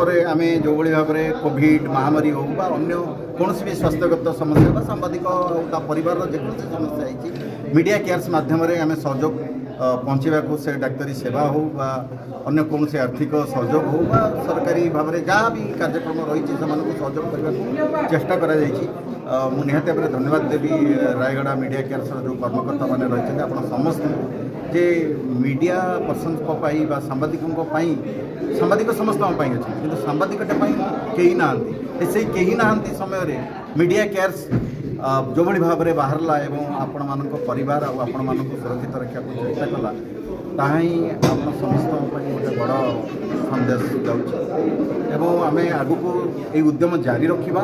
ପରେ ଆମେ ଯେଉଁଭଳି ଭାବରେ କୋଭିଡ୍ ମହାମାରୀ ହେଉ ବା ଅନ୍ୟ କୌଣସି ବି ସ୍ୱାସ୍ଥ୍ୟଗତ ସମସ୍ୟା ବା ସାମ୍ବାଦିକ ଆଉ ତା ପରିବାରର ଯେକୌଣସି ସମସ୍ୟା ହେଇଛି ମିଡ଼ିଆ କେୟାର୍ସ ମାଧ୍ୟମରେ ଆମେ ସହଯୋଗ ପହଞ୍ଚାଇବାକୁ ସେ ଡାକ୍ତରୀ ସେବା ହେଉ ବା ଅନ୍ୟ କୌଣସି ଆର୍ଥିକ ସହଯୋଗ ହେଉ ବା ସରକାରୀ ଭାବରେ ଯାହା ବି କାର୍ଯ୍ୟକ୍ରମ ରହିଛି ସେମାନଙ୍କୁ ସହଯୋଗ କରିବାକୁ ଚେଷ୍ଟା କରାଯାଇଛି। ମୁଁ ନିହାତି ଭାବରେ ଧନ୍ୟବାଦ ଦେବି ରାୟଗଡ଼ା ମିଡ଼ିଆ କେୟାର୍ସର ଯେଉଁ କର୍ମକର୍ତ୍ତାମାନେ ରହିଛନ୍ତି ଆପଣ ସମସ୍ତଙ୍କୁ ଯେ ମିଡ଼ିଆ ପର୍ସନ୍ସଙ୍କ ପାଇଁ ବା ସାମ୍ବାଦିକଙ୍କ ପାଇଁ ସାମ୍ବାଦିକ ସମସ୍ତଙ୍କ ପାଇଁ ଅଛି କିନ୍ତୁ ସାମ୍ବାଦିକଟା ପାଇଁ କେହି ନାହାନ୍ତି ସେଇ କେହି ନାହାନ୍ତି ସମୟରେ ମିଡ଼ିଆ କେୟାର୍ସ ଯେଉଁଭଳି ଭାବରେ ବାହାରିଲା ଏବଂ ଆପଣମାନଙ୍କ ପରିବାର ଆଉ ଆପଣମାନଙ୍କୁ ସୁରକ୍ଷିତ ରଖିବାକୁ ଚେଷ୍ଟା କଲା ତାହା ହିଁ ଆପଣ ସମସ୍ତଙ୍କ ପାଇଁ ଗୋଟେ ବଡ଼ ସନ୍ଦେଶ ଯାଉଛି ଏବଂ ଆମେ ଆଗକୁ ଏହି ଉଦ୍ୟମ ଜାରି ରଖିବା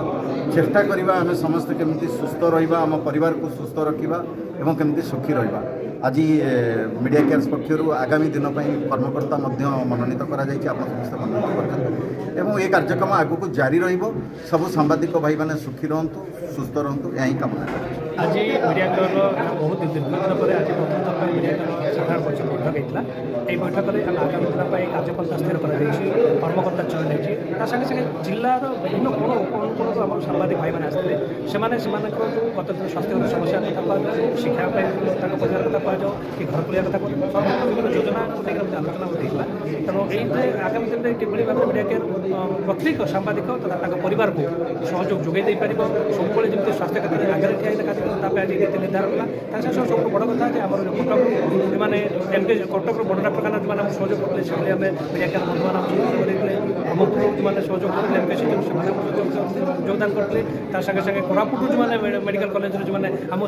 ଚେଷ୍ଟା କରିବା ଆମେ ସମସ୍ତେ କେମିତି ସୁସ୍ଥ ରହିବା ଆମ ପରିବାରକୁ ସୁସ୍ଥ ରଖିବା ଏବଂ କେମିତି ସୁଖୀ ରହିବା। ଆଜି ମିଡ଼ିଆ କେୟାର୍ସ ପକ୍ଷରୁ ଆଗାମୀ ଦିନ ପାଇଁ କର୍ମକର୍ତ୍ତା ମଧ୍ୟ ମନୋନୀତ କରାଯାଇଛି ଆପଣ ସମସ୍ତେ ମନୋନୀତ କରିଛନ୍ତି ଏବଂ ଏ କାର୍ଯ୍ୟକ୍ରମ ଆଗକୁ ଜାରି ରହିବ ସବୁ ସାମ୍ବାଦିକ ଭାଇମାନେ ସୁଖୀ ରୁହନ୍ତୁ ସୁସ୍ଥ ରୁହନ୍ତୁ ଏହା ହିଁ କାମନା କରୁଛି। आज मीडिया केयर बहुत दीर्घ दिन पर आज प्रथम थर मीडिया केयर साधारण परिषद बैठक होता है। बैठक में आगामी दिन कार्यपंथा स्थिर कर कर्मकर्ता चयन होती सागे सागे जिलार विभिन्न कोण उपकोण को आम सांबादिक भाई मैंने आसते जो गत दिन स्वास्थ्य समस्या कथा कह शिक्षा परिवार कथा कह कि घर खोलिया कथा विभिन्न योजना आलोचना होता तेणु ये आगामी दिन में किभली भाव मीडिया केयर प्रत्येक सांबादिक तथा परिवार को सहयोग जोगाई पार सब जमी स्वास्थ्य क्षेत्र में आगे ठिया आज नीति निर्धारण कला सब बड़ कथा आम कटक मैंने एमके कटक बड़ डाक्तखाना जो सहयोग करते से आम मीडिया केयर बंधु मान ब्रह्मपुर जो सहयोग करते एमके से योगदान करते सागे सागे कोरापुट जो मेडिकल कॉलेज जो आम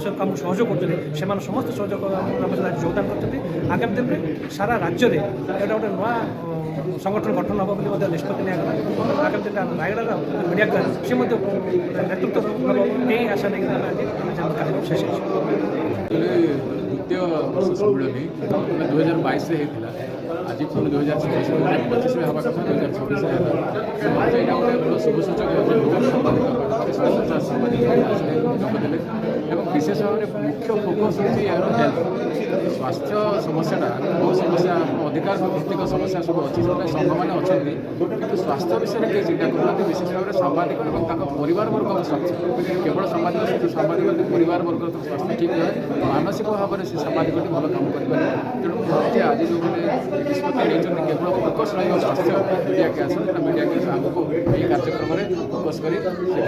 सहयोग करते से समस्त सहयोग आज योगदान करते आगामी दिन में सारा राज्य में यहाँ गोटे नुआ संगठन गठन हम बोली निष्पत्ति निगला आगामी दिन रायगड़ा मीडिया केयर सी नेतृत्व हम यही आशा नहीं कार्यक्रम शेष द्वितीय वर्ष सम्मिलनी 2022 आज पुणी 2026 में हवा कथा 2026 यहाँ गोटे शुभ सूचक सांबादिक विशेष भाव में मुख्य फोकस होती हेल्थ स्वास्थ्य समस्याटा बहुत समस्या अधिकार भित्तिक समस्या सब अच्छी जो संघ मैंने अच्छा कि स्वास्थ्य विषय में कई चिंता करते विशेष भाव में सांबादिक और परिवार वर्ग स्वास्थ्य केवल सांबादिक सांबादिक परिवार वर्ग स्वास्थ्य ठीक रहे मानसिक भाव में से सांबादिक भल कम कर तेणु आज जो मैंने निष्पत्ति नहीं केवल फोकस रही स्वास्थ्य मीडिया केयर मीडिया केयर आगक यही कार्यक्रम में फोकस कर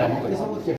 काम कर